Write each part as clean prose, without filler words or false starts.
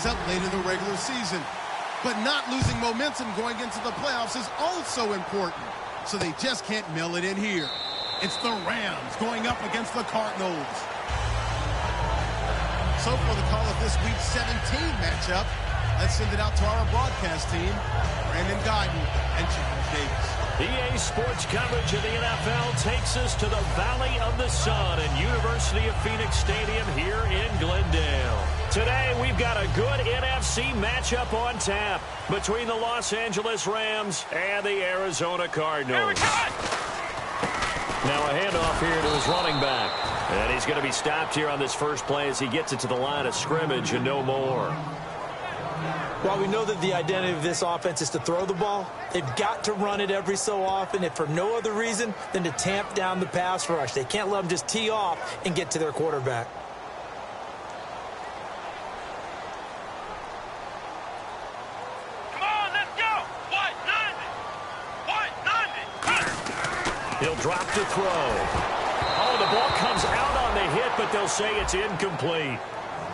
up late in the regular season. But not losing momentum going into the playoffs is also important. So they just can't mail it in here. It's the Rams going up against the Cardinals. So for the call of this Week 17 matchup, let's send it out to our broadcast team, Brandon Guyton and Charles Davis. EA Sports coverage of the NFL takes us to the Valley of the Sun at University of Phoenix Stadium here in Glendale. Today, we've got a good NFC matchup on tap between the Los Angeles Rams and the Arizona Cardinals. Now a handoff here to his running back. And he's going to be stopped here on this first play as he gets it to the line of scrimmage and no more. While we know that the identity of this offense is to throw the ball, they've got to run it every so often, if for no other reason than to tamp down the pass rush. They can't let them just tee off and get to their quarterback. Come on, let's go! White 90! He'll drop to throw. Oh, the ball comes out on the hit, but they'll say it's incomplete.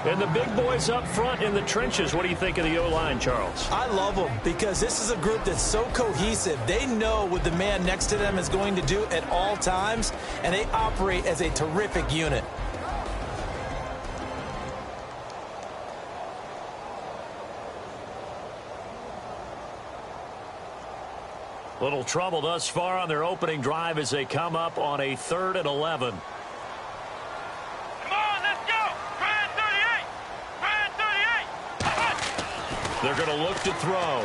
And the big boys up front in the trenches, what do you think of the O-line, Charles? I love them because this is a group that's so cohesive. They know what the man next to them is going to do at all times, and they operate as a terrific unit. Little trouble thus far on their opening drive as they come up on a 3rd and 11. They're going to look to throw.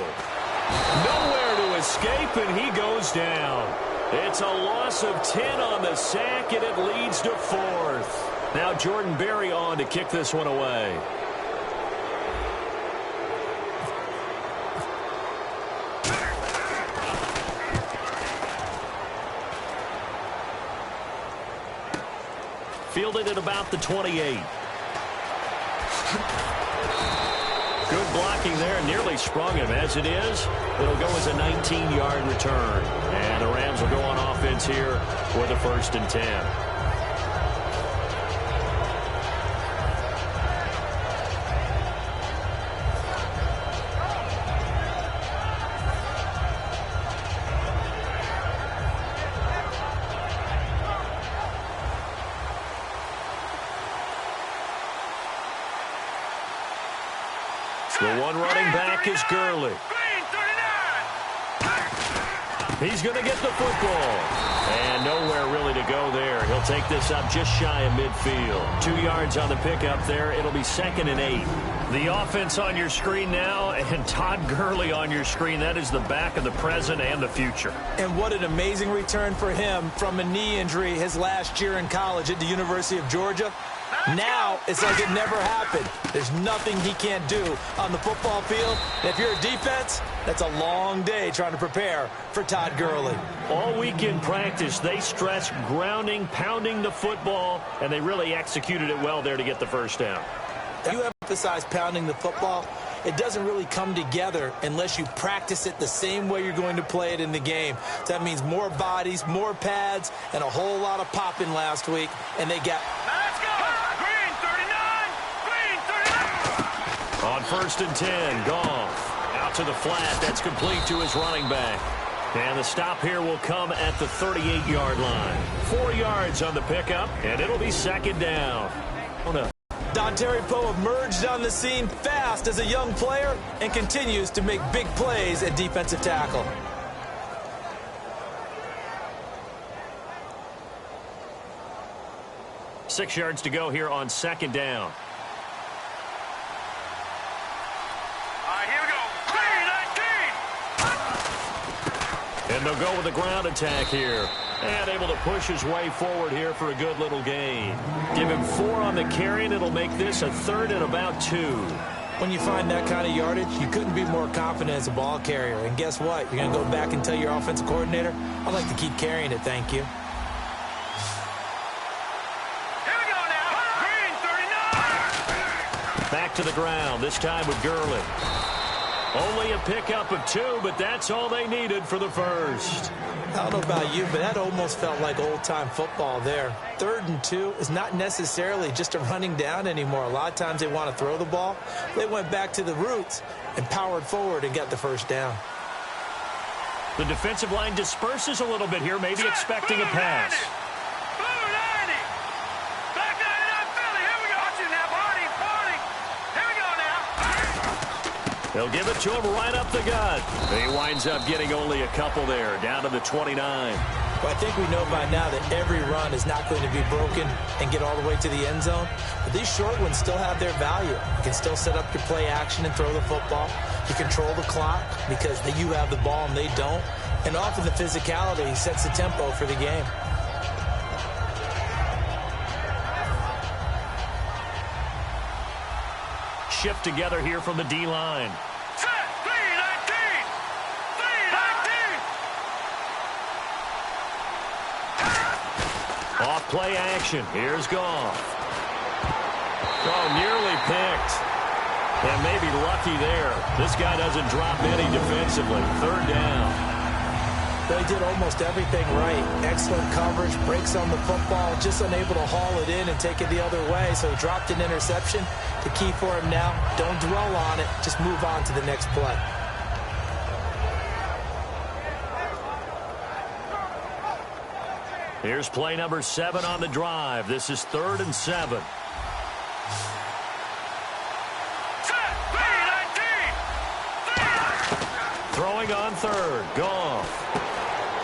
Nowhere to escape, and he goes down. It's a loss of 10 on the sack, and it leads to 4th. Now Jordan Berry on to kick this one away. Fielded at about the 28. Good blocking there, nearly sprung him. As it is, it'll go as a 19-yard return. And the Rams will go on offense here with a 1st and 10. The one running back is Gurley. He's going to get the football. And nowhere really to go there. He'll take this up just shy of midfield. 2 yards on the pickup there. It'll be 2nd and 8. The offense on your screen now, and Todd Gurley on your screen. That is the back of the present and the future. And what an amazing return for him from a knee injury his last year in college at the University of Georgia. Now, it's like it never happened. There's nothing he can't do on the football field. And if you're a defense, that's a long day trying to prepare for Todd Gurley. All week in practice, they stressed grounding, pounding the football, and they really executed it well there to get the 1st down. You emphasize pounding the football. It doesn't really come together unless you practice it the same way you're going to play it in the game. So that means more bodies, more pads, and a whole lot of popping last week. And they got... Let's go! Green 39! Green 39! On 1st and 10, Goff. Out to the flat. That's complete to his running back. And the stop here will come at the 38-yard line. 4 yards on the pickup, and it'll be 2nd down. Oh, no. Dontari Poe emerged on the scene fast as a young player and continues to make big plays at defensive tackle. Six yards to go here on 2nd down. Here we go. Green 19! And they'll go with the ground attack here. And able to push his way forward here for a good little gain. Give him 4 on the carry, and it'll make this a 3rd and about 2. When you find that kind of yardage, you couldn't be more confident as a ball carrier. And guess what? You're going to go back and tell your offensive coordinator, I'd like to keep carrying it, thank you. Here we go now. Green 39! Back to the ground, this time with Gurley. Only a pickup of 2, but that's all they needed for the first. I don't know about you, but that almost felt like old-time football there. 3rd and 2 is not necessarily just a running down anymore. A lot of times they want to throw the ball. They went back to the roots and powered forward and got the first down. The defensive line disperses a little bit here, maybe expecting a pass. They'll give it to him right up the gut. He winds up getting only a couple there, down to the 29. Well, I think we know by now that every run is not going to be broken and get all the way to the end zone. But these short ones still have their value. You can still set up your play action and throw the football. You control the clock because you have the ball and they don't. And often the physicality sets the tempo for the game. Shift together here from the D-line. Off play action. Here's Goff. Oh, nearly picked. And maybe lucky there. This guy doesn't drop any defensively. 3rd down. They did almost everything right. Excellent coverage, breaks on the football, just unable to haul it in and take it the other way. So he dropped an interception. The key for him now, don't dwell on it. Just move on to the next play. Here's play number 7 on the drive. This is 3rd and 7. Throwing on 3rd. Goff.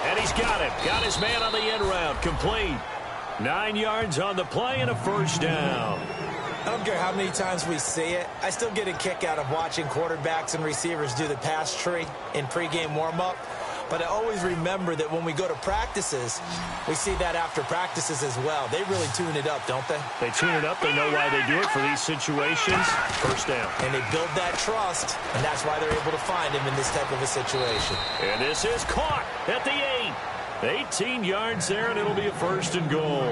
And he's got it. Got his man on the end route. Complete. 9 yards on the play and a first down. I don't care how many times we see it. I still get a kick out of watching quarterbacks and receivers do the pass tree in pregame warm-up. But I always remember that when we go to practices, we see that after practices as well. They really tune it up, don't they? They tune it up. They know why they do it for these situations. First down. And they build that trust, and that's why they're able to find him in this type of a situation. And this is caught at the 8. 18 yards there, and it'll be a 1st and goal.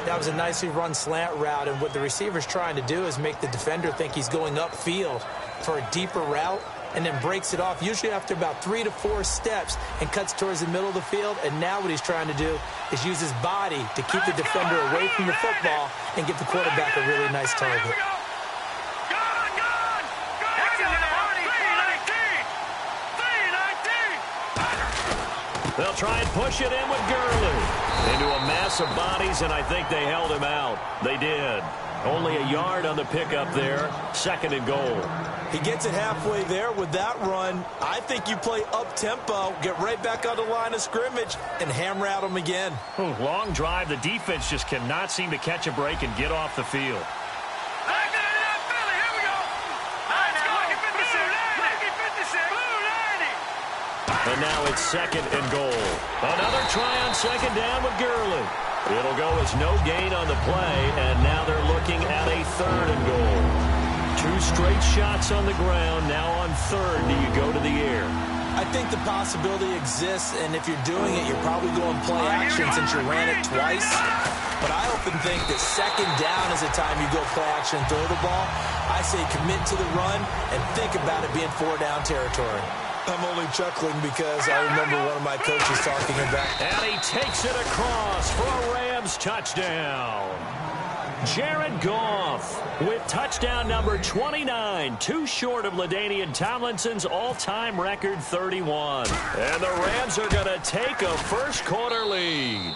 That was a nicely run slant route, and what the receiver's trying to do is make the defender think he's going upfield for a deeper route, and then breaks it off, usually after about 3 to 4 steps, and cuts towards the middle of the field. And now what he's trying to do is use his body to keep the defender away from the football and get the quarterback a really nice target. They'll try and push it in with Gurley. Into a mass of bodies, and I think they held him out. They did. Only a yard on the pickup there. 2nd and goal. He gets it halfway there with that run. I think you play up-tempo, get right back on the line of scrimmage, and hammer at him again. Long drive. The defense just cannot seem to catch a break and get off the field. And now it's 2nd and goal. Another try on 2nd down with Gurley. It'll go as no gain on the play, and now they're looking at a 3rd and goal. 2 straight shots on the ground. Now on 3rd, do you go to the air? I think the possibility exists, and if you're doing it, you're probably going play action since you ran it twice. But I often think that 2nd down is the time you go play action and throw the ball. I say commit to the run and think about it being 4-down territory. I'm only chuckling because I remember one of my coaches talking about. And he takes it across for a Rams touchdown. Jared Goff with touchdown number 29, 2 short of LaDainian Tomlinson's all-time record 31. And the Rams are going to take a first-quarter lead.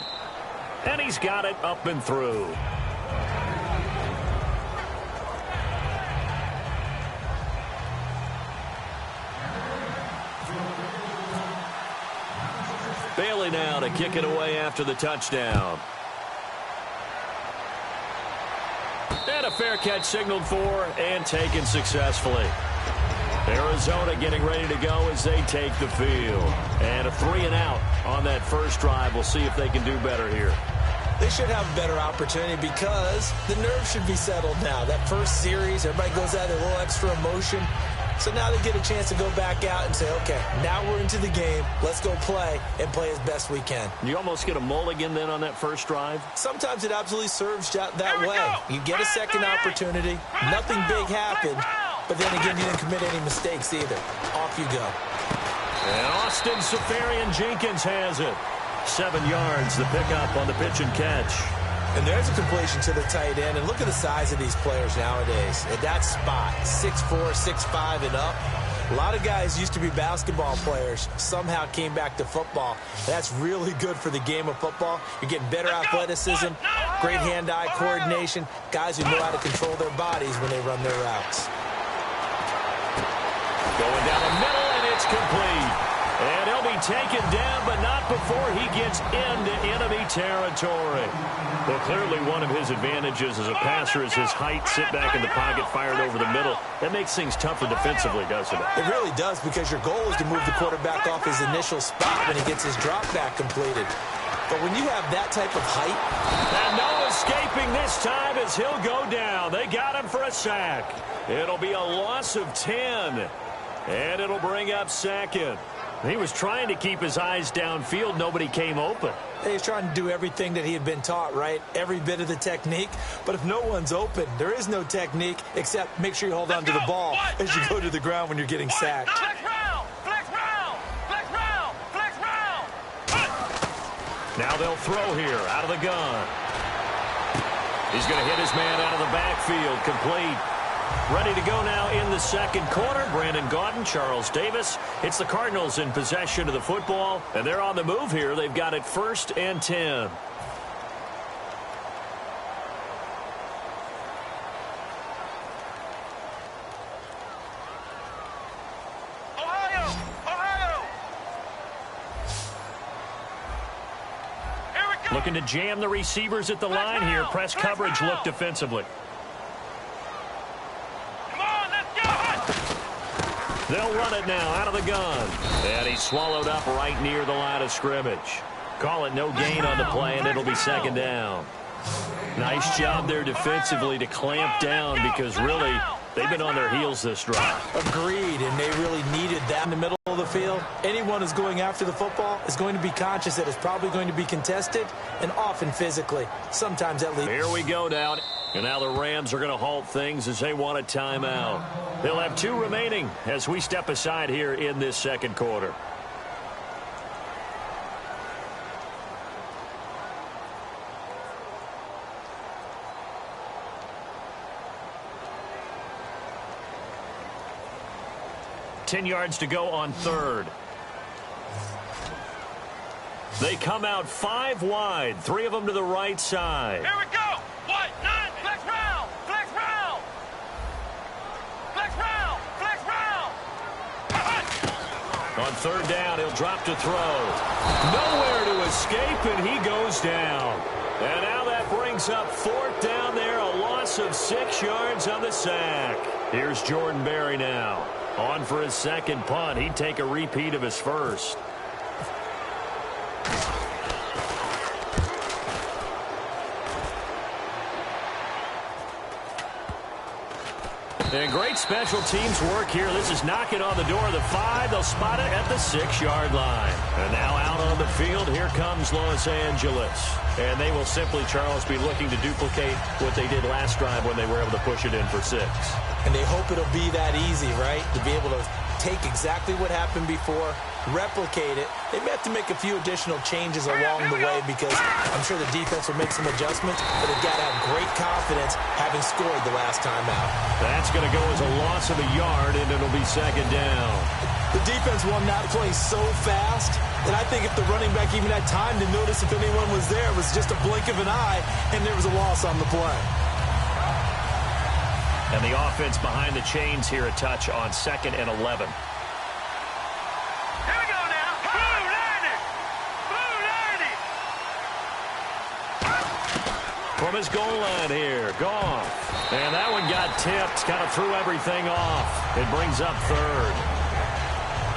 And he's got it up and through. Bailey now to kick it away after the touchdown. And a fair catch signaled for and taken successfully. Arizona getting ready to go as they take the field. And a 3-and-out on that first drive. We'll see if they can do better here. They should have a better opportunity because the nerves should be settled now. That first series, everybody goes out with a little extra emotion. So now they get a chance to go back out and say, okay, now we're into the game. Let's go play and play as best we can. You almost get a mulligan then on that first drive? Sometimes it absolutely serves that way. You get a second opportunity. Nothing big happened. but then again, you didn't commit any mistakes either. Off you go. And Austin Safarian-Jenkins has it. 7 yards, the pickup on the pitch and catch. And there's a completion to the tight end. And look at the size of these players nowadays. At that spot, 6'4", 6'5", and up. A lot of guys used to be basketball players, somehow came back to football. That's really good for the game of football. You're getting better athleticism, great hand-eye coordination, guys who know how to control their bodies when they run their routes. Going down the middle, and it's complete. And he'll be taken down, but not before he gets into enemy territory. Well, clearly one of his advantages as a passer is his height, sit back in the pocket, fired over the middle. That makes things tougher defensively, doesn't it? It really does, because your goal is to move the quarterback off his initial spot when he gets his drop back completed. But when you have that type of height... And no escaping this time as he'll go down. They got him for a sack. It'll be a loss of 10. And it'll bring up second. He was trying to keep his eyes downfield. Nobody came open. He was trying to do everything that he had been taught, right? Every bit of the technique. But if no one's open, there is no technique except make sure you hold on to the ball as you go to the ground when you're getting sacked. Flex round! Flex round! Flex round! Flex round! Now they'll throw here out of the gun. He's going to hit his man out of the backfield. Complete. Ready to go now in the second quarter. Brandon Gaudin, Charles Davis. It's the Cardinals in possession of the football, and they're on the move here. They've got it 1st and 10. Ohio! Ohio! Here we go! Looking to jam the receivers at the line here. Press coverage look defensively. They'll run it now out of the gun. And he's swallowed up right near the line of scrimmage. Call it no gain on the play, and it'll be second down. Nice job there defensively to clamp down, because really they've been on their heels this drive. Agreed, and they really needed that in the middle of the field. Anyone who's going after the football is going to be conscious that it's probably going to be contested, and often physically. Sometimes at least. Here we go now. And now the Rams are going to halt things as they want a timeout. They'll have 2 remaining as we step aside here in this second quarter. $10 yards to go on third. They come out 5 wide, 3 of them to the right side. Here we go! White, 9, flex round! Flex round! Flex round! Flex round! On third down, he'll drop to throw. Nowhere to escape, and he goes down. And now that brings up 4th down there, a loss of 6 yards on the sack. Here's Jordan Berry now. On for his second punt. He'd take a repeat of his first. And great special teams work here. This is knocking on the door of the 5. They'll spot it at the 6-yard line. And now out on the field, here comes Los Angeles. And they will simply, Charles, be looking to duplicate what they did last drive when they were able to push it in for 6. And they hope it'll be that easy, right? To be able to take exactly what happened before, replicate it. They may have to make a few additional changes along the way, because I'm sure the defense will make some adjustments, but they've got to have great confidence having scored the last time out. That's going to go as a loss of a yard, and it'll be second down. The defense won that play so fast that I think if the running back even had time to notice if anyone was there, it was just a blink of an eye, and there was a loss on the play. And the offense behind the chains here, a touch on 2nd and 11. Here we go now. Blue Landy! Blue Landy! From his goal line here, Goff. And that one got tipped, kind of threw everything off. It brings up 3rd.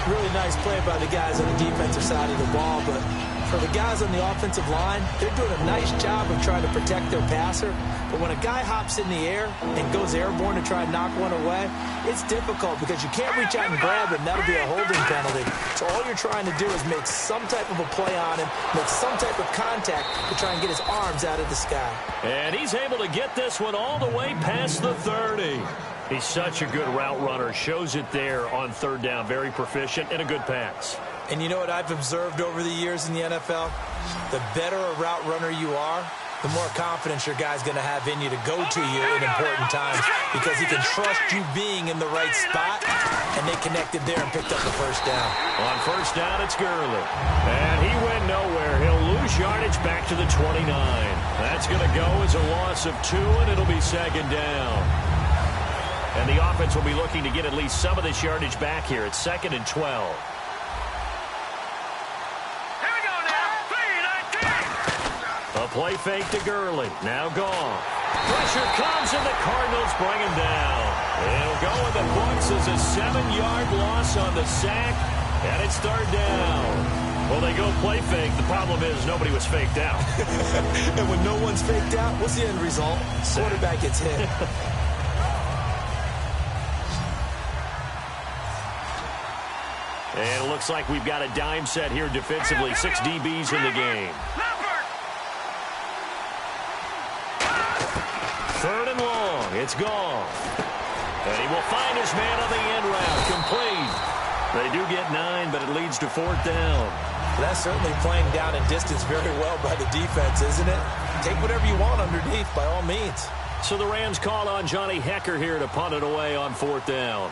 Really nice play by the guys on the defensive side of the ball, but for the guys on the offensive line, they're doing a nice job of trying to protect their passer. But when a guy hops in the air and goes airborne to try and knock one away, it's difficult because you can't reach out and grab him. That'll be a holding penalty. So all you're trying to do is make some type of a play on him, make some type of contact to try and get his arms out of the sky. And he's able to get this one all the way past the 30. He's such a good route runner. Shows it there on third down. Very proficient and a good pass. And you know what I've observed over the years in the NFL? The better a route runner you are, the more confidence your guy's going to have in you to go to you in important times because he can trust you being in the right spot, and they connected there and picked up the first down. On first down, it's Gurley. And he went nowhere. He'll lose yardage back to the 29. That's going to go as a loss of 2, and it'll be second down. And the offense will be looking to get at least some of this yardage back here. It's 2nd and 12. A play fake to Gurley. Now gone. Pressure comes, and the Cardinals bring him down. It'll go in the books as a 7-yard loss on the sack, and it's third down. Well, they go play fake. The problem is nobody was faked out. And when no one's faked out, what's the end result? Quarterback gets hit. And it looks like we've got a dime set here defensively. 6 DBs in the game. Third and long. It's gone. And he will find his man on the end route. Complete. They do get 9, but it leads to 4th down. That's certainly playing down and distance very well by the defense, isn't it? Take whatever you want underneath, by all means. So the Rams call on Johnny Hecker here to punt it away on 4th down.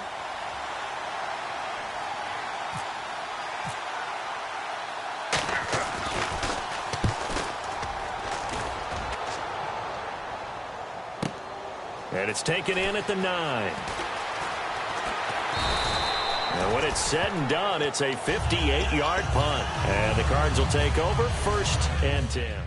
And it's taken in at the 9. And when it's said and done, it's a 58-yard punt. And the Cards will take over 1st and 10.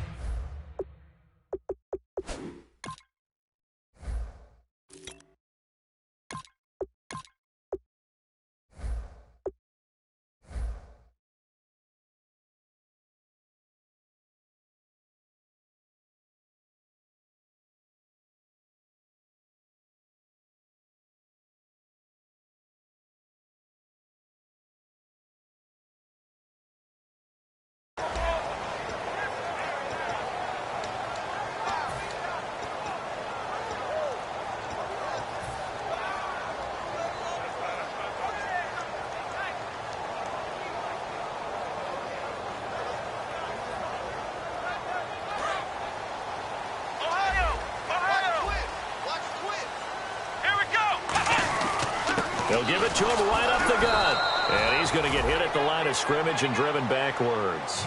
They'll give it to him right up the gut. And he's going to get hit at the line of scrimmage and driven backwards.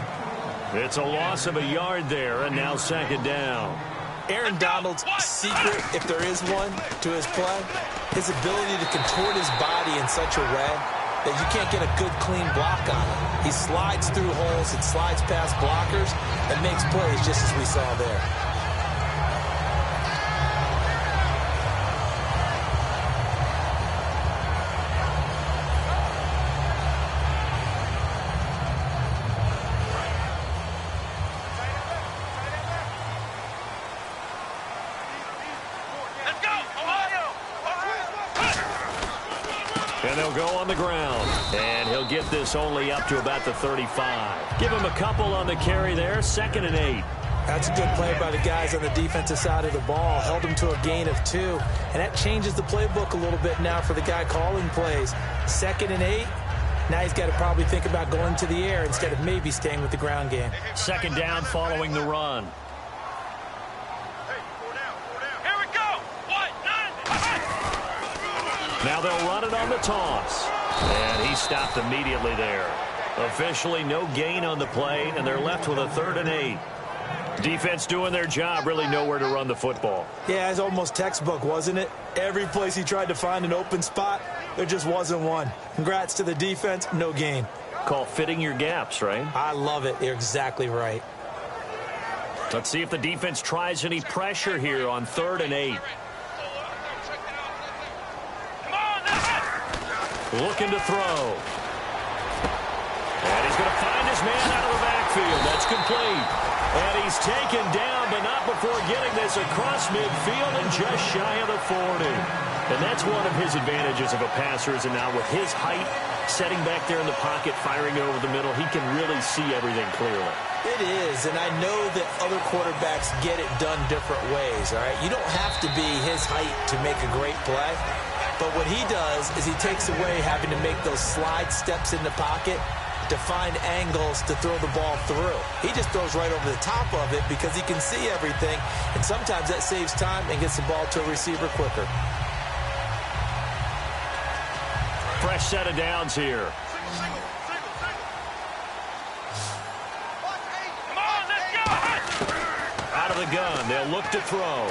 It's a loss of a yard there, and now 2nd down. Aaron Donald's secret, if there is one, to his play, his ability to contort his body in such a way that you can't get a good, clean block on him. He slides through holes and slides past blockers and makes plays just as we saw there. And they'll go on the ground. And he'll get this only up to about the 35. Give him a couple on the carry there. 2nd and 8. That's a good play by the guys on the defensive side of the ball. Held him to a gain of 2. And that changes the playbook a little bit now for the guy calling plays. 2nd and 8. Now he's got to probably think about going to the air instead of maybe staying with the ground game. 2nd down following the run. Now they'll run it on the toss. And he stopped immediately there. Officially no gain on the play, and they're left with a 3rd and 8. Defense doing their job, really nowhere to run the football. Yeah, it's almost textbook, wasn't it? Every place he tried to find an open spot, there just wasn't one. Congrats to the defense, no gain. Call fitting your gaps, right? I love it. You're exactly right. Let's see if the defense tries any pressure here on 3rd and 8. Looking to throw. And he's going to find his man out of the backfield. That's complete. And he's taken down, but not before getting this across midfield and just shy of the 40. And that's one of his advantages of a passer, is now with his height, setting back there in the pocket, firing over the middle, he can really see everything clearly. It is, and I know that other quarterbacks get it done different ways, all right? You don't have to be his height to make a great play, but what he does is he takes away having to make those slide steps in the pocket to find angles to throw the ball through. He just throws right over the top of it because he can see everything, and sometimes that saves time and gets the ball to a receiver quicker. Fresh set of downs here. Out of the gun, they'll look to throw.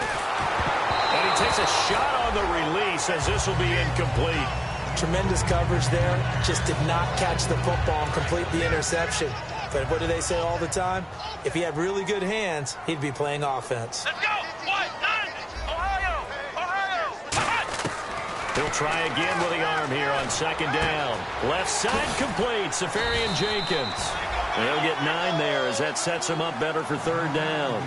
And he takes a shot on the release as this will be incomplete. Tremendous coverage there. Just did not catch the football and complete the interception. But what do they say all the time? If he had really good hands, he'd be playing offense. Let's go! Ohio! He'll try again with the arm here on second down. Left side complete, Safarian Jenkins. They'll get 9 there as that sets him up better for third down.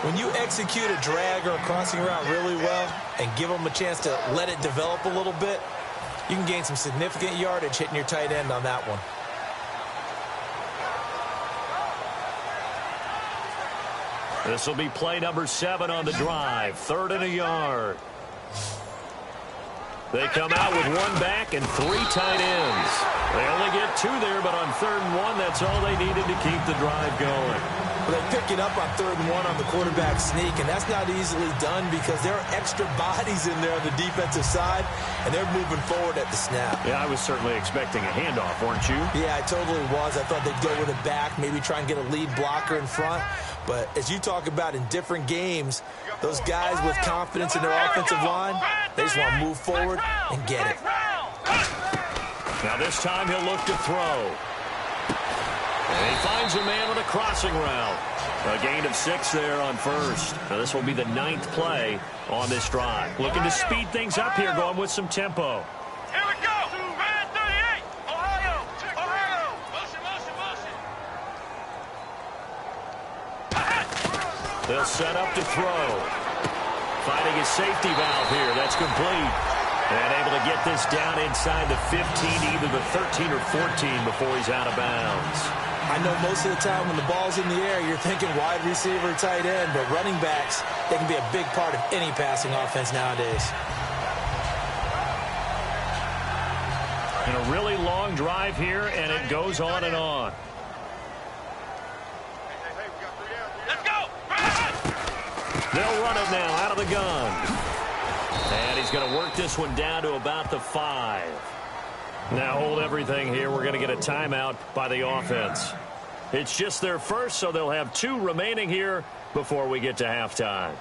When you execute a drag or a crossing route really well and give them a chance to let it develop a little bit, you can gain some significant yardage hitting your tight end on that one. This will be play number 7 on the drive. 3rd and a yard. They come out with 1 back and 3 tight ends. They only get 2 there, but on 3rd and 1, that's all they needed to keep the drive going. Well, they pick it up on 3rd and 1 on the quarterback sneak, and that's not easily done because there are extra bodies in there on the defensive side, and they're moving forward at the snap. Yeah, I was certainly expecting a handoff, weren't you? Yeah, I totally was. I thought they'd go with a back, maybe try and get a lead blocker in front. But as you talk about in different games, those guys with confidence in their offensive line, they just want to move forward and get it. Now this time he'll look to throw. And he finds a man with a crossing route. A gain of 6 there on first. Now this will be the 9th play on this drive. Looking to speed things up here, going with some tempo. Here we go! Red 38! Ohio! Motion! They'll set up to throw. Finding his safety valve here. That's complete. And able to get this down inside the 15, either the 13 or 14 before he's out of bounds. I know most of the time when the ball's in the air, you're thinking wide receiver, tight end, but running backs, they can be a big part of any passing offense nowadays. And a really long drive here, and it goes on and on. Let's go! They'll run it now out of the gun. And he's going to work this one down to about the 5. Now hold everything here. We're going to get a timeout by the offense. It's just their first, so they'll have 2 remaining here before we get to halftime.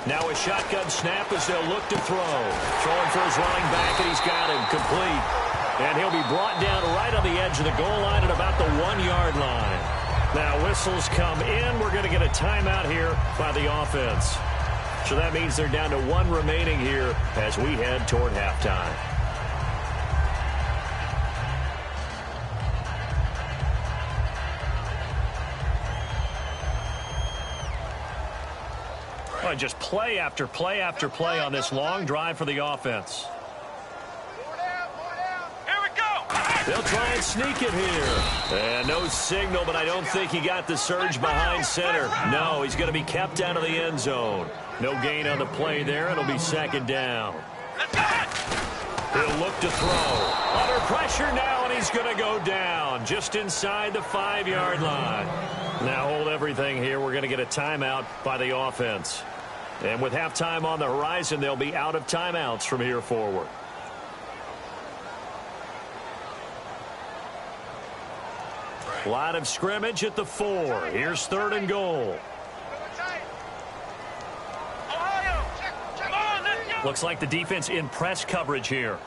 Now a shotgun snap as they'll look to throw. Throwing for his running back, and he's got him complete. And he'll be brought down right on the edge of the goal line at about the 1-yard line. Now whistles come in. We're going to get a timeout here by the offense. So that means they're down to 1 remaining here as we head toward halftime. Just play after play after play on this long drive for the offense. Here we go! They'll try and sneak it here. And no signal, but I don't think he got the surge behind center. No, he's going to be kept out of the end zone. No gain on the play there. It'll be 2nd down. He'll look to throw. Under pressure now, and he's going to go down just inside the 5-yard line. Now hold everything here. We're going to get a timeout by the offense. And with halftime on the horizon, they'll be out of timeouts from here forward. Line of scrimmage at the 4. Here's 3rd and goal. Looks like the defense in press coverage here.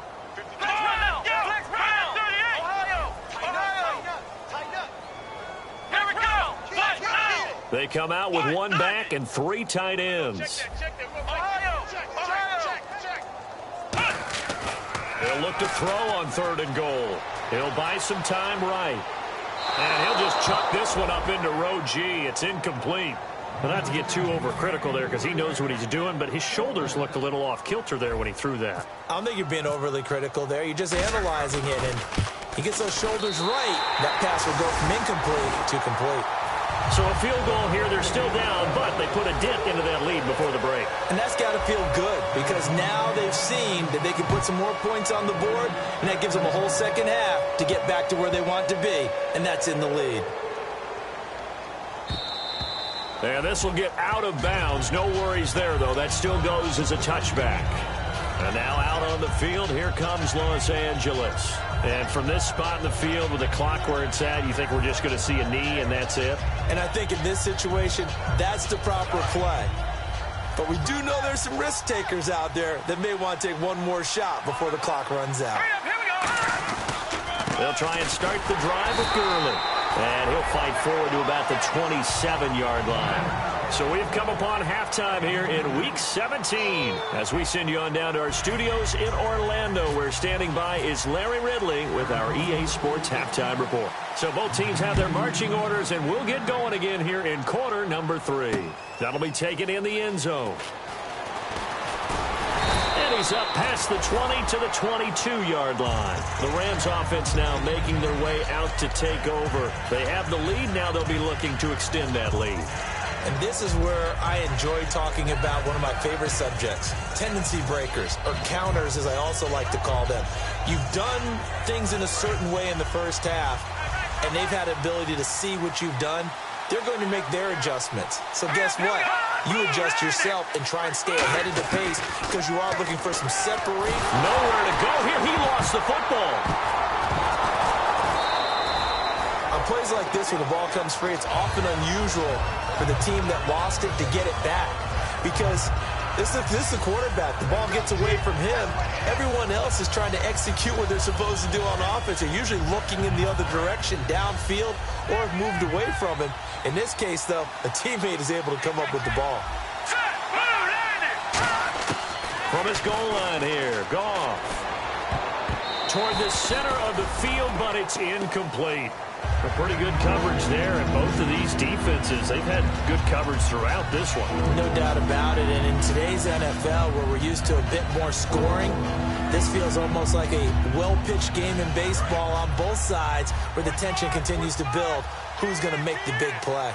They come out with 1 back and 3 tight ends. He'll look to throw on 3rd and goal. He'll buy some time right. And he'll just chuck this one up into row G. It's incomplete. Well, not to get too overcritical there because he knows what he's doing, but his shoulders looked a little off kilter there when he threw that. I don't think you're being overly critical there. You're just analyzing it, and he gets those shoulders right. That pass will go from incomplete to complete. So a field goal here. They're still down, but they put a dent into that lead before the break. And that's got to feel good because now they've seen that they can put some more points on the board, and that gives them a whole second half to get back to where they want to be, and that's in the lead. And this will get out of bounds. No worries there, though. That still goes as a touchback. And now out on the field, here comes Los Angeles. And from this spot in the field with the clock where it's at, you think we're just going to see a knee and that's it? And I think in this situation, that's the proper play. But we do know there's some risk takers out there that may want to take one more shot before the clock runs out. Here we go. They'll try and start the drive with Gurley. And he'll fight forward to about the 27-yard line. So we've come upon halftime here in Week 17 as we send you on down to our studios in Orlando, where standing by is Larry Ridley with our EA Sports Halftime Report. So both teams have their marching orders, and we'll get going again here in quarter number 3. That'll be taken in the end zone. He's up past the 20 to the 22-yard line. The Rams offense now making their way out to take over. They have the lead. Now they'll be looking to extend that lead. And this is where I enjoy talking about one of my favorite subjects, tendency breakers, or counters as I also like to call them. You've done things in a certain way in the first half, and they've had the ability to see what you've done. They're going to make their adjustments. So guess what? You adjust yourself and try and stay ahead of the pace because you are looking for some separation. Nowhere to go here. He lost the football. On plays like this where the ball comes free, it's often unusual for the team that lost it to get it back because this is the quarterback. The ball gets away from him. Everyone else is trying to execute what they're supposed to do on offense. They're usually looking in the other direction, downfield, or have moved away from him. In this case, though, a teammate is able to come up with the ball. From his goal line here, Goff. Toward the center of the field, but it's incomplete. A pretty good coverage there, and both of these defenses, they've had good coverage throughout this one. No doubt about it, and in today's NFL, where we're used to a bit more scoring, this feels almost like a well-pitched game in baseball on both sides, where the tension continues to build. Who's going to make the big play?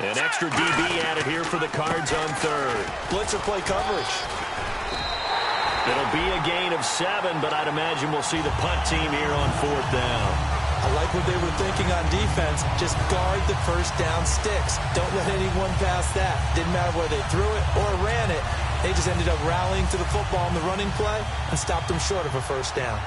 An extra DB added here for the Cards on 3rd. Blitzer play coverage. It'll be a gain of 7, but I'd imagine we'll see the punt team here on 4th down. I like what they were thinking on defense. Just guard the first down sticks. Don't let anyone pass that. Didn't matter whether they threw it or ran it. They just ended up rallying to the football on the running play and stopped them short of a first down.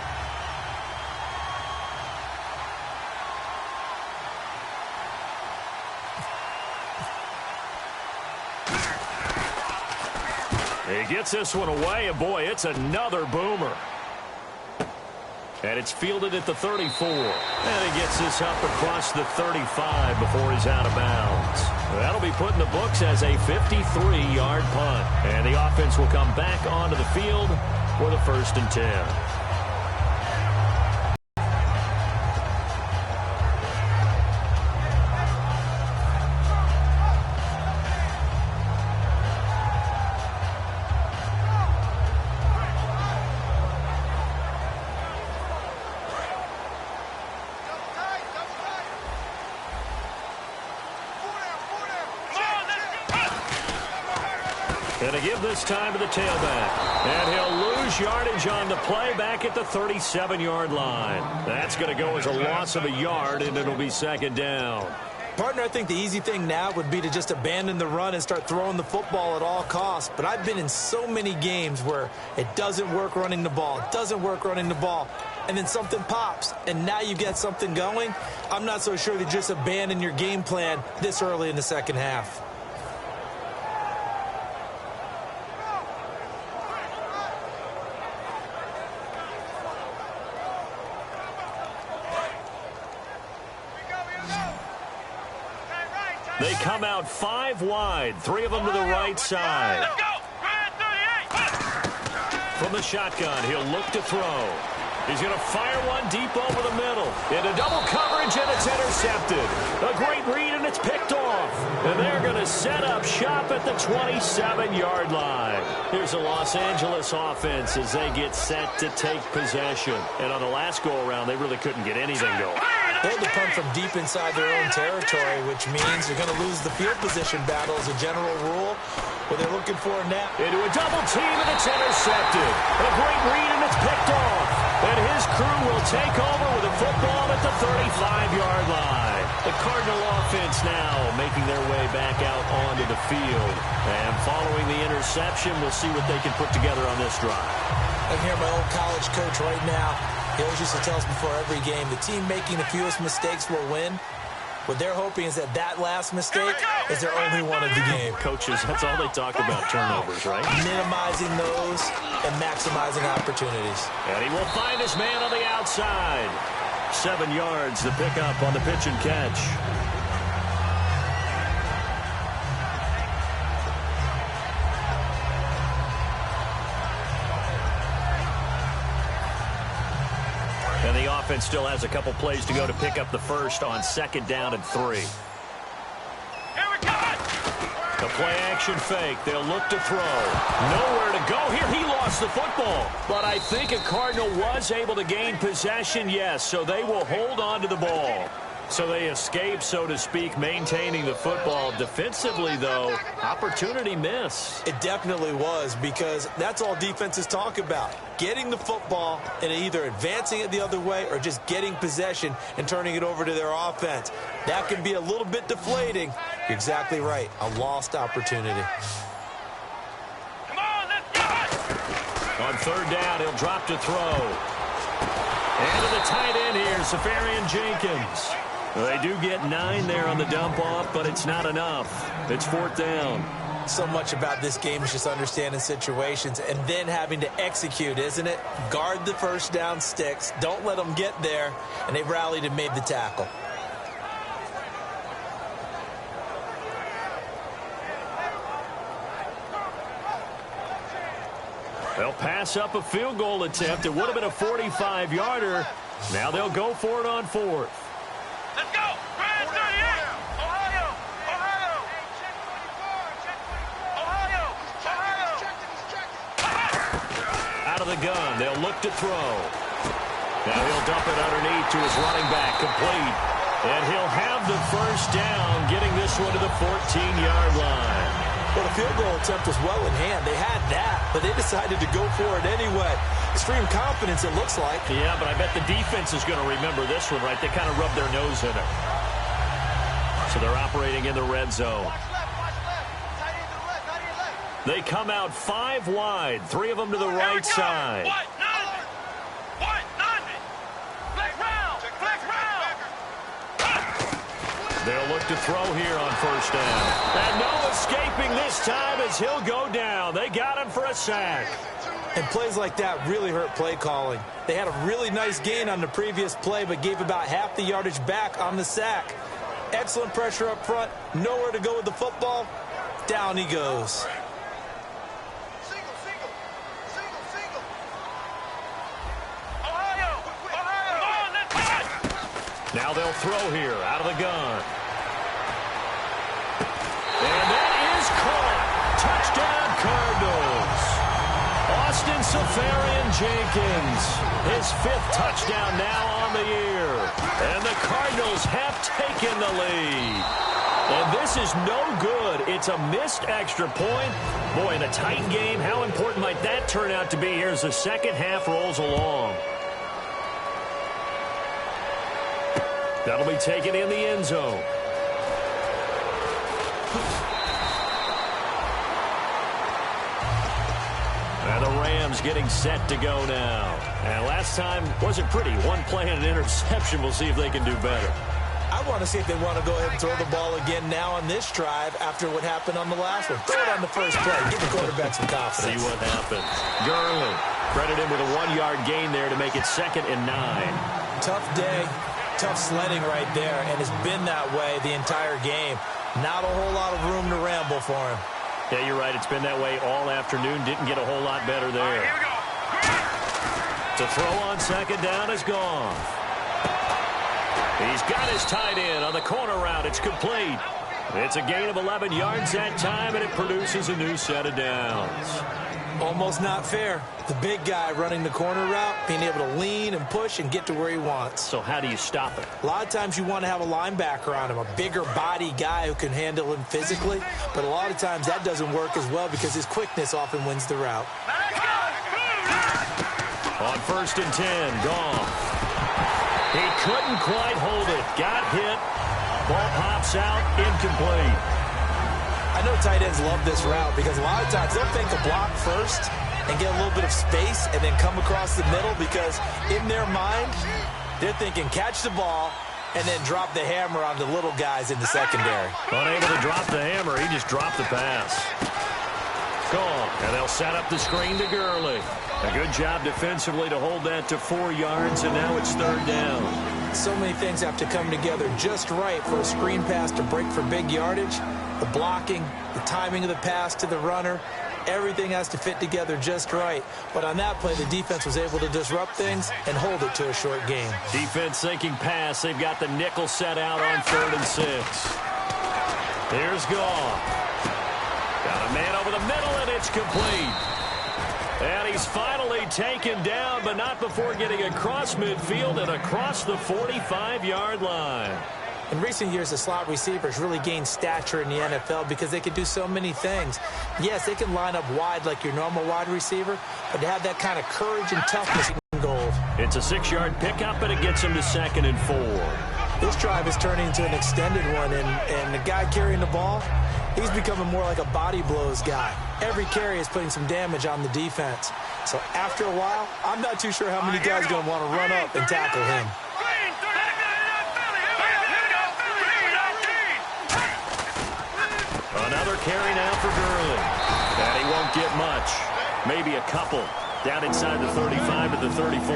He gets this one away, and boy, it's another boomer. And it's fielded at the 34. And he gets this up across the 35 before he's out of bounds. That'll be put in the books as a 53-yard punt. And the offense will come back onto the field for the 1st and 10. And to give this time to the tailback. And he'll lose yardage on the play back at the 37-yard line. That's going to go as a loss of a yard, and it'll be 2nd down. Partner, I think the easy thing now would be to just abandon the run and start throwing the football at all costs. But I've been in so many games where it doesn't work running the ball. It doesn't work running the ball. And then something pops, and now you get something going. I'm not so sure that just abandon your game plan this early in the second half. They come out 5 wide, 3 of them to the right side. Let's go. From the shotgun, he'll look to throw. He's going to fire one deep over the middle. Into double coverage, and it's intercepted. A great read, and it's picked off. And they're going to set up shop at the 27-yard line. Here's the Los Angeles offense as they get set to take possession. And on the last go-around, they really couldn't get anything going. They had to punt from deep inside their own territory, which means they're going to lose the field position battle as a general rule. What they're looking for now. Into a double team, and it's intercepted. A great read, and it's picked off. And his crew will take over with a football at the 35-yard line. The Cardinal offense now making their way back out onto the field. And following the interception, we'll see what they can put together on this drive. I can hear my old college coach right now. He always used to tell us before every game, the team making the fewest mistakes will win. What they're hoping is that last mistake is their only one of the game. Coaches, that's all they talk about, turnovers, right? Minimizing those and maximizing opportunities. And he will find his man on the outside. 7 yards to pick up on the pitch and catch. And the offense still has a couple plays to go to pick up the first on 2nd down and 3. Here we go! The play-action fake. They'll look to throw. Nowhere to go here. He lost the football. But I think a Cardinal was able to gain possession, yes, so they will hold on to the ball. So they escape, so to speak, maintaining the football. Defensively, though, opportunity miss. It definitely was, because that's all defenses talk about. Getting the football and either advancing it the other way or just getting possession and turning it over to their offense. That can be a little bit deflating. You're exactly right. A lost opportunity. Come on, let's go! On 3rd down, he'll drop to throw. And to the tight end here, Safarian Jenkins. They do get 9 there on the dump-off, but it's not enough. It's 4th down. So much about this game is just understanding situations and then having to execute, isn't it? Guard the first down sticks. Don't let them get there. And they rallied and made the tackle. They'll pass up a field goal attempt. It would have been a 45-yarder. Now they'll go for it on 4th. Let's go! Brand 38! Ohio! Ohio! Ohio! Out of the gun, they'll look to throw. Now he'll dump it underneath to his running back, complete. And he'll have the first down, getting this one to the 14-yard line. Well, the field goal attempt was well in hand. They had that, but they decided to go for it anyway. Extreme confidence, it looks like. Yeah, but I bet the defense is going to remember this one, right? They kind of rubbed their nose in it. So they're operating in the red zone. Watch left, tight end to the left, tight end left. They come out 5 wide, 3 of them to the right side. What? Nothing! What? Nothing! Flex round! Flex round! They'll look to throw here on 1st down. And no escaping this time as he'll go down. They got him for a sack. And plays like that really hurt play calling. They had a really nice gain on the previous play, but gave about half the yardage back on the sack. Excellent pressure up front. Nowhere to go with the football. Down he goes. Single. Ohio! Come on, let's go! Now they'll throw here out of the gun. And that is caught. Touchdown, Cardinals. Austin Safarian Jenkins, his 5th touchdown now on the year. And the Cardinals have taken the lead. And this is no good. It's a missed extra point. Boy, in a tight game, how important might that turn out to be here as the second half rolls along? That'll be taken in the end zone. And the Rams getting set to go now. And last time wasn't pretty. One play and an interception. We'll see if they can do better. I want to see if they want to go ahead and throw the ball again now on this drive after what happened on the last one. Throw it on the first play. Give the quarterback some confidence. See what happens. Gurley credit him with a 1-yard gain there to make it 2nd and 9. Tough day. Tough sledding right there, and it's been that way the entire game. Not a whole lot of room to ramble for him. Yeah, you're right. It's been that way all afternoon. Didn't get a whole lot better there. Here we go. To throw on second down is gone. He's got his tight end on the corner route. It's complete. It's a gain of 11 yards that time, and it produces a new set of downs. Almost not fair. The big guy running the corner route, being able to lean and push and get to where he wants. So how do you stop it? A lot of times you want to have a linebacker on him, a bigger body guy who can handle him physically. But a lot of times that doesn't work as well because his quickness often wins the route. On 1st and 10, Goff. He couldn't quite hold it. Got hit. Ball pops out, incomplete. I know tight ends love this route because a lot of times they'll fake a block first and get a little bit of space and then come across the middle because in their mind, they're thinking catch the ball and then drop the hammer on the little guys in the secondary. Unable to drop the hammer, he just dropped the pass. Gone, and they'll set up the screen to Gurley. A good job defensively to hold that to 4 yards, and now it's 3rd down. So many things have to come together just right for a screen pass to break for big yardage. The blocking, the timing of the pass to the runner, everything has to fit together just right. But on that play, the defense was able to disrupt things and hold it to a short game. Defense thinking pass. They've got the nickel set out on 3rd and 6. Here's Goff. Got a man over the middle, and it's complete. And he's finally taken down, but not before getting across midfield and across the 45-yard line. In recent years, the slot receivers really gained stature in the NFL because they can do so many things. Yes, they can line up wide like your normal wide receiver, but to have that kind of courage and toughness in gold. It's a 6-yard pickup, and it gets him to 2nd and 4. This drive is turning into an extended one, and the guy carrying the ball, he's becoming more like a body blows guy. Every carry is putting some damage on the defense. So after a while, I'm not too sure how many guys are going to want to run up and tackle him. Another carry now for Gurley. And he won't get much. Maybe a couple. Down inside the 35 to the 34.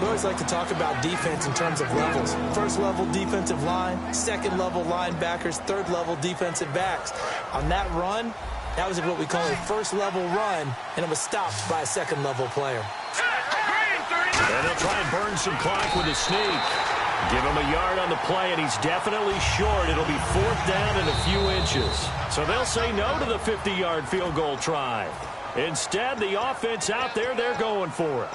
We always like to talk about defense in terms of levels. First level defensive line, second level linebackers, third level defensive backs. On that run, that was what we call a first level run, and it was stopped by a second level player. And they'll try and burn some clock with a sneak. Give him a yard on the play, and he's definitely short. It'll be 4th down and a few inches. So they'll say no to the 50-yard field goal try. Instead, the offense out there, they're going for it.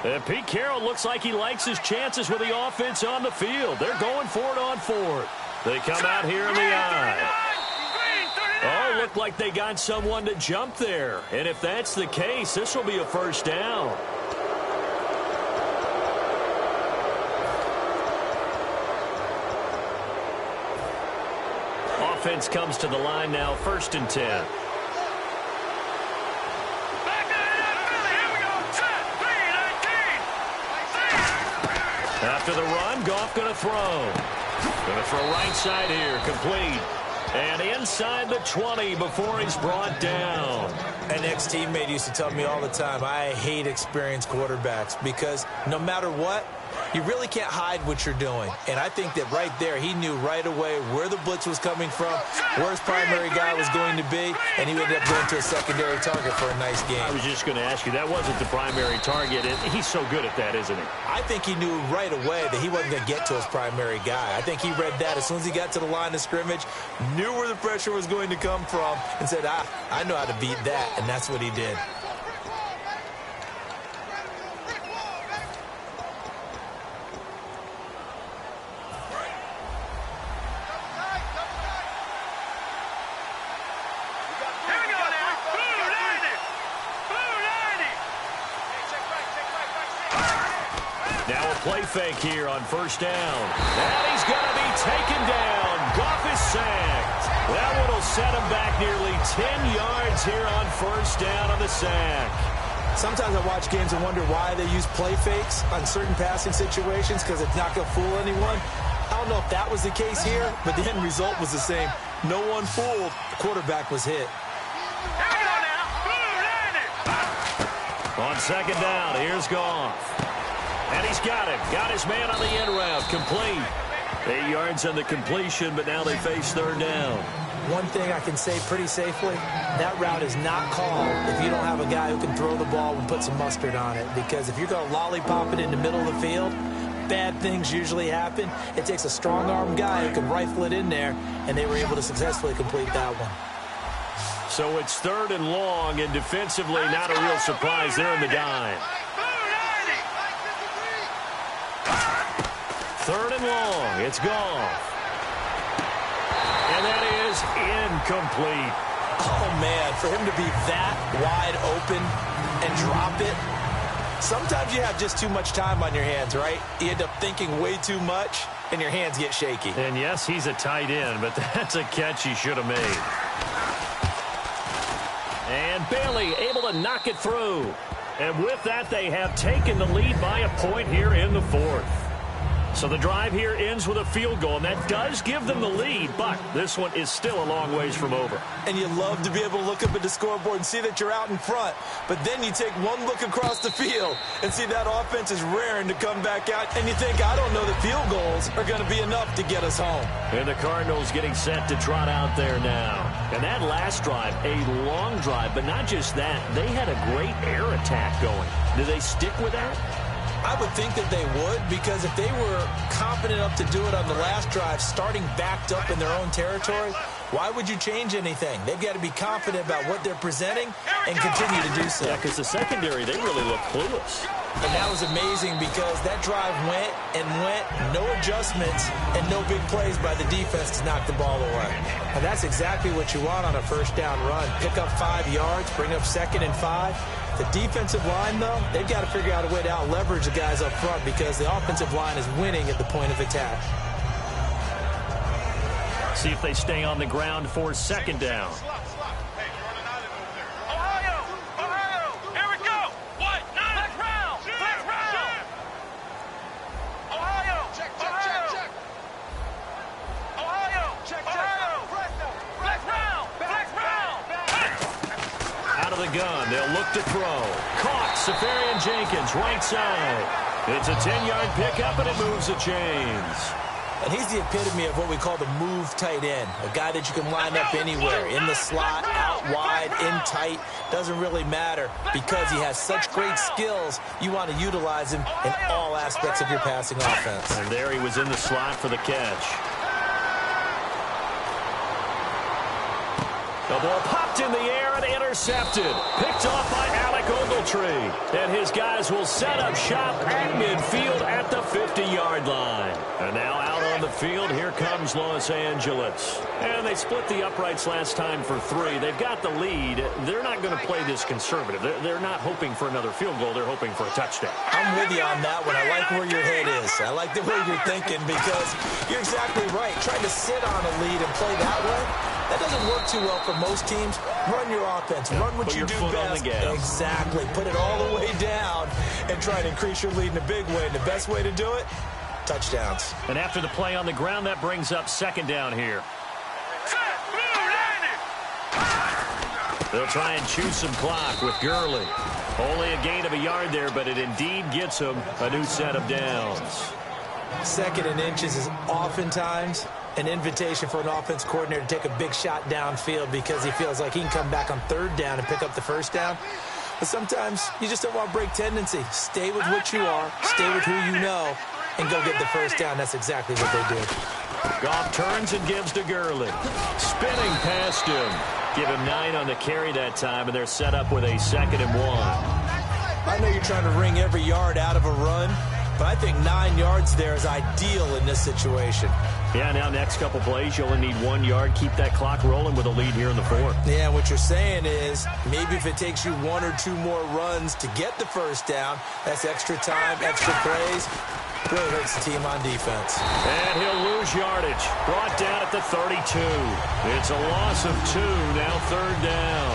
And Pete Carroll looks like he likes his chances with the offense on the field. They're going for it on 4th. They come out here in the eye. Oh, looked like they got someone to jump there. And if that's the case, this will be a 1st down. Offense comes to the line now, 1st and 10. After the run, Goff going to throw. Going to throw right side here, complete. And inside the 20 before he's brought down. An ex-teammate used to tell me all the time, I hate experienced quarterbacks because no matter what, you really can't hide what you're doing. And I think that right there, he knew right away where the blitz was coming from, where his primary guy was going to be, and he ended up going to a secondary target for a nice game. I was just going to ask you, that wasn't the primary target. He's so good at that, isn't he? I think he knew right away that he wasn't going to get to his primary guy. I think he read that as soon as he got to the line of scrimmage, knew where the pressure was going to come from, and said, I know how to beat that, and that's what he did. Play fake here on 1st down. And he's going to be taken down. Goff is sacked. That one will set him back nearly 10 yards here on 1st down on the sack. Sometimes I watch games and wonder why they use play fakes on certain passing situations because it's not going to fool anyone. I don't know if that was the case here, but the end result was the same. No one fooled. The quarterback was hit. On 2nd down, here's Goff. And he's got it. Got his man on the end route. Complete. 8 yards on the completion, but now they face third down. One thing I can say pretty safely, that route is not called if you don't have a guy who can throw the ball and put some mustard on it. Because if you're going to lollipop it in the middle of the field, bad things usually happen. It takes a strong-arm guy who can rifle it in there, and they were able to successfully complete that one. So it's third and long, and defensively not a real surprise. They're in the dime. Third and long. It's gone. And that is incomplete. Oh, man, for him to be that wide open and drop it. Sometimes you have just too much time on your hands, right? You end up thinking way too much, and your hands get shaky. And, yes, he's a tight end, but that's a catch he should have made. And Bailey able to knock it through. And with that, they have taken the lead by a point here in the fourth. So the drive here ends with a field goal, and that does give them the lead, but this one is still a long ways from over. And you love to be able to look up at the scoreboard and see that you're out in front, but then you take one look across the field and see that offense is raring to come back out, and you think, I don't know that field goals are going to be enough to get us home. And the Cardinals getting set to trot out there now. And that last drive, a long drive, but not just that, they had a great air attack going. Do they stick with that? I would think that they would, because if they were confident enough to do it on the last drive, starting backed up in their own territory, why would you change anything? They've got to be confident about what they're presenting and continue to do so. Yeah, because the secondary, they really look clueless. And that was amazing because that drive went and went, no adjustments and no big plays by the defense to knock the ball away. And that's exactly what you want on a first down run. Pick up 5 yards, bring up 2nd and 5. The defensive line, though, they've got to figure out a way to out-leverage the guys up front because the offensive line is winning at the point of attack. See if they stay on the ground for 2nd down. Ohio, here we go. What? Flex round. Ohio, check. Ohio, flex round. Out of the gun, they'll look to throw. Caught, Safarian Jenkins, right side. It's a 10-yard pickup, and it moves the chains. And he's the epitome of what we call the move tight end, a guy that you can line up anywhere, in the slot, out wide, in tight, doesn't really matter because he has such great skills. You want to utilize him in all aspects of your passing offense. And there he was in the slot for the catch. The ball popped in the air and intercepted. Picked off by Alec Ogletree. And his guys will set up shop at midfield at the 50-yard line. And now out on the field, here comes Los Angeles. And they split the uprights last time for 3. They've got the lead. They're not going to play this conservative. They're not hoping for another field goal. They're hoping for a touchdown. I'm with you on that one. I like where your head is. I like the way you're thinking because you're exactly right. Trying to sit on a lead and play that way, that doesn't work too well for most teams. Run your offense. Run what you do best. Exactly. Put it all the way down and try to increase your lead in a big way. And the best way to do it, touchdowns. And after the play on the ground, that brings up 2nd down here. They'll try and chew some clock with Gurley. Only a gain of a yard there, but it indeed gets him a new set of downs. 2nd and inches is oftentimes an invitation for an offense coordinator to take a big shot downfield because he feels like he can come back on 3rd down and pick up the 1st down. But sometimes you just don't want to break tendency. Stay with what you are, stay with who you know, and go get the 1st down. That's exactly what they did. Goff turns and gives to Gurley. Spinning past him. Give him 9 on the carry that time, and they're set up with a 2nd and 1. I know you're trying to wring every yard out of a run, but I think 9 yards there is ideal in this situation. Yeah, now next couple plays, you only need 1 yard. Keep that clock rolling with a lead here in the 4th. Yeah, what you're saying is maybe if it takes you 1 or 2 more runs to get the 1st down, that's extra time, extra plays. Really hurts the team on defense. And he'll lose yardage. Brought down at the 32. It's a loss of 2, now 3rd down.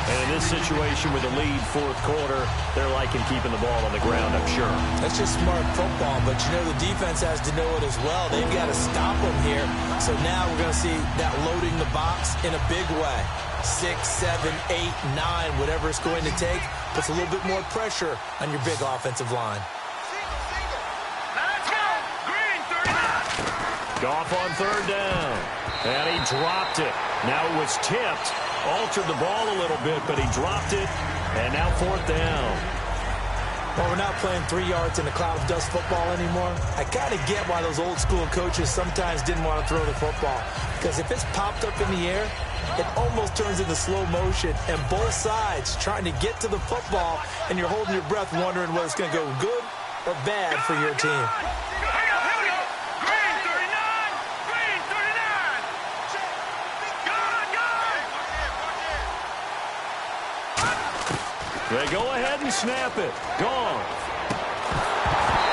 And in this situation with the lead 4th quarter, they're liking keeping the ball on the ground, I'm sure. That's just smart football, but you know the defense has to know it as well. They've got to stop them here. So now we're going to see that loading the box in a big way. 6, 7, 8, 9, whatever it's going to take, puts a little bit more pressure on your big offensive line. Goff on third down. And he dropped it. Now it was tipped. Altered the ball a little bit, but he dropped it. And now fourth down. Well, we're not playing 3 yards in a cloud of dust football anymore. I kind of get why those old school coaches sometimes didn't want to throw the football. Because if it's popped up in the air, it almost turns into slow motion. And both sides trying to get to the football, and you're holding your breath wondering whether it's going to go good or bad for your team. They go ahead and snap it. Gone.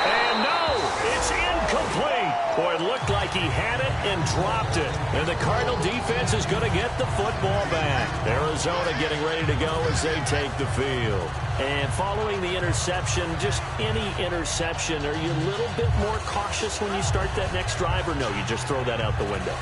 And no, it's incomplete. Boy, it looked like he had it and dropped it. And the Cardinal defense is going to get the football back. Arizona getting ready to go as they take the field. And following the interception, just any interception, are you a little bit more cautious when you start that next drive, or no, you just throw that out the window?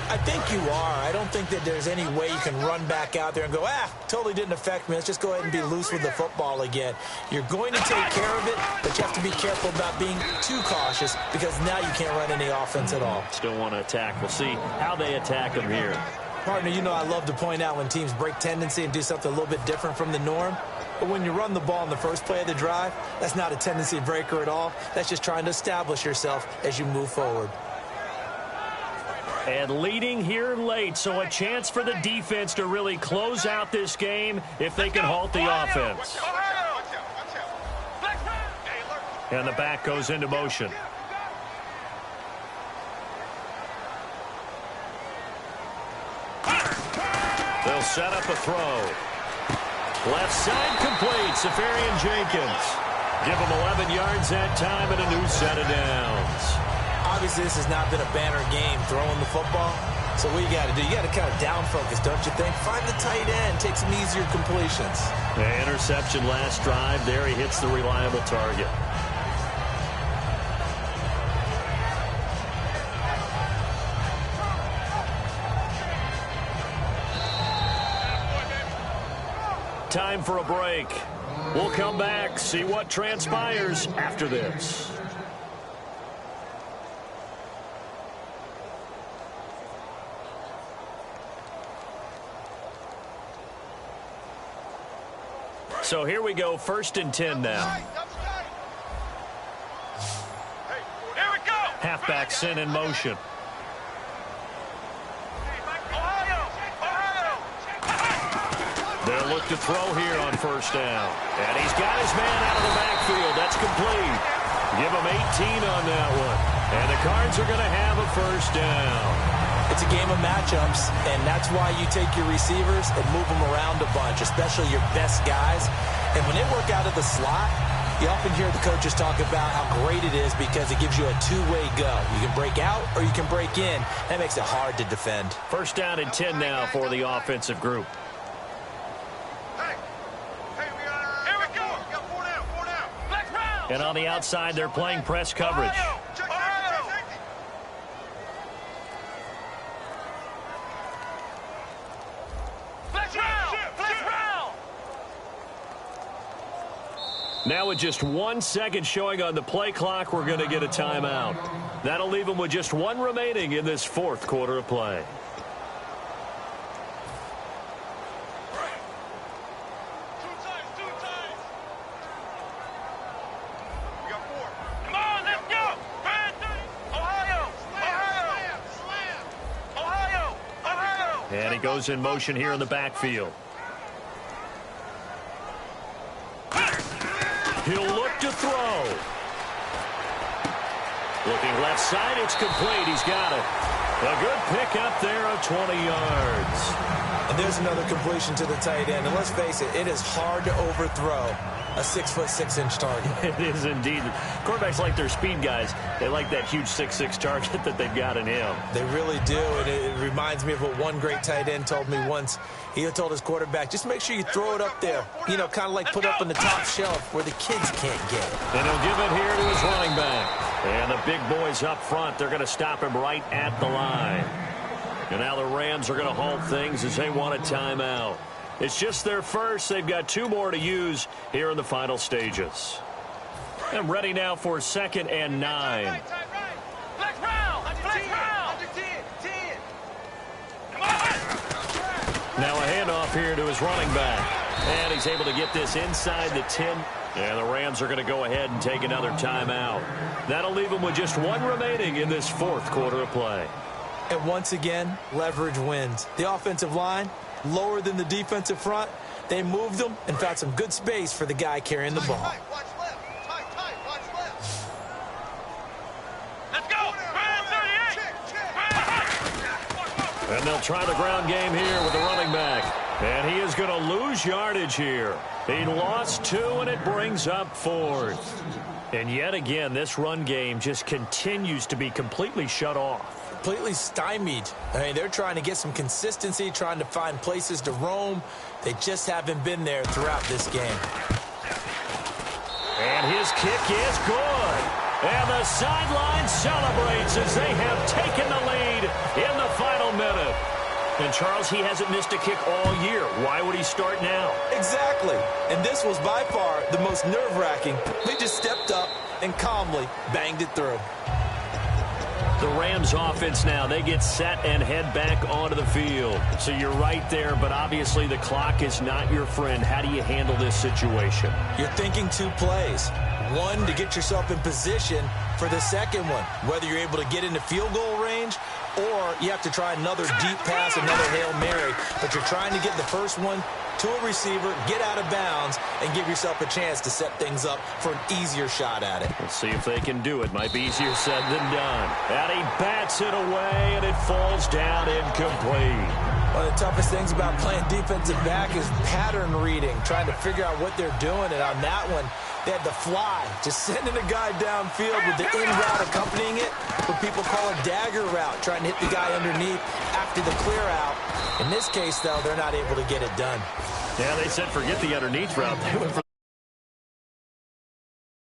I think you are. I don't think that there's any way you can run back out there and go, totally didn't affect me. Let's just go ahead and be loose with the football again. You're going to take care of it, but you have to be careful about being too cautious because now you can't run any offense at all. Still want to attack. We'll see how they attack them here. Partner, you know I love to point out when teams break tendency and do something a little bit different from the norm. But when you run the ball in the first play of the drive, that's not a tendency breaker at all. That's just trying to establish yourself as you move forward. And leading here late, so a chance for the defense to really close out this game if they can halt the offense. And the back goes into motion. They'll set up a throw. Left side complete, Safarian Jenkins. Give him 11 yards that time and a new set of downs. Obviously, this has not been a banner game throwing the football. So what you got to do, you got to kind of down focus, don't you think? Find the tight end, take some easier completions. The interception last drive. There he hits the reliable target. Time for a break. We'll come back, see what transpires after this. So here we go, 1st and 10 now. Here we go. Halfback sent in motion. They'll look to throw here on 1st down. And he's got his man out of the backfield. That's complete. Give him 18 on that one. And the Cards are going to have a 1st down. It's a game of matchups, and that's why you take your receivers and move them around a bunch, especially your best guys. And when they work out of the slot, you often hear the coaches talk about how great it is because it gives you a two-way go. You can break out or you can break in. That makes it hard to defend. 1st down and 10 now for the offensive group. Here we go. Four down. Flex round. And on the outside, they're playing press coverage. Now with just 1 second showing on the play clock, we're going to get a timeout. That'll leave them with just 1 remaining in this 4th quarter of play. Two times. We got 4. Come on, let's go. Ohio. And he goes in motion here in the backfield. He'll look to throw. Looking left side, it's complete. He's got it. A good pick up there of 20 yards. And there's another completion to the tight end. And let's face it, it is hard to overthrow a 6'6" target. It is indeed. Quarterbacks like their speed guys. They like that huge 6'6" target that they've got in him. They really do, and it reminds me of what one great tight end told me once. He told his quarterback, just make sure you throw it up there, you know, kind of like put it up on the top shelf where the kids can't get it. And he'll give it here to his running back. And the big boys up front, they're going to stop him right at the line. And now the Rams are going to halt things as they want a timeout. It's just their first. They've got 2 more to use here in the final stages. And ready now for 2nd and 9. Flex round. Now a handoff here to his running back. And he's able to get this inside the 10. And the Rams are going to go ahead and take another timeout. That'll leave them with just one remaining in this fourth quarter of play. And once again, leverage wins. The offensive line, lower than the defensive front. They moved them and found some good space for the guy carrying the ball. Watch left. Tight. Watch left. Let's go. 38. And they'll try the ground game here with the running back. And he is going to lose yardage here. He lost 2, and it brings up 4th. And yet again, this run game just continues to be completely shut off. Completely stymied. I mean, they're trying to get some consistency, trying to find places to roam. They just haven't been there throughout this game. And his kick is good. And the sideline celebrates as they have taken the lead in the final minute. And, Charles, he hasn't missed a kick all year. Why would he start now? Exactly. And this was by far the most nerve-wracking. They just stepped up and calmly banged it through. The Rams offense now, they get set and head back onto the field. So you're right there, but obviously the clock is not your friend. How do you handle this situation? You're thinking 2 plays. One, to get yourself in position for the second one, whether you're able to get into field goal range or you have to try another deep pass, another Hail Mary. But you're trying to get the first one to a receiver, get out of bounds, and give yourself a chance to set things up for an easier shot at it. Let's see if they can do it. Might be easier said than done. And he bats it away, and it falls down incomplete. One of the toughest things about playing defensive back is pattern reading, trying to figure out what they're doing. And on that one, they had the fly, just sending a guy downfield with the in route accompanying it, what people call a dagger route, trying to hit the guy underneath after the clear out. In this case, though, they're not able to get it done. Yeah, they said forget the underneath route. They went for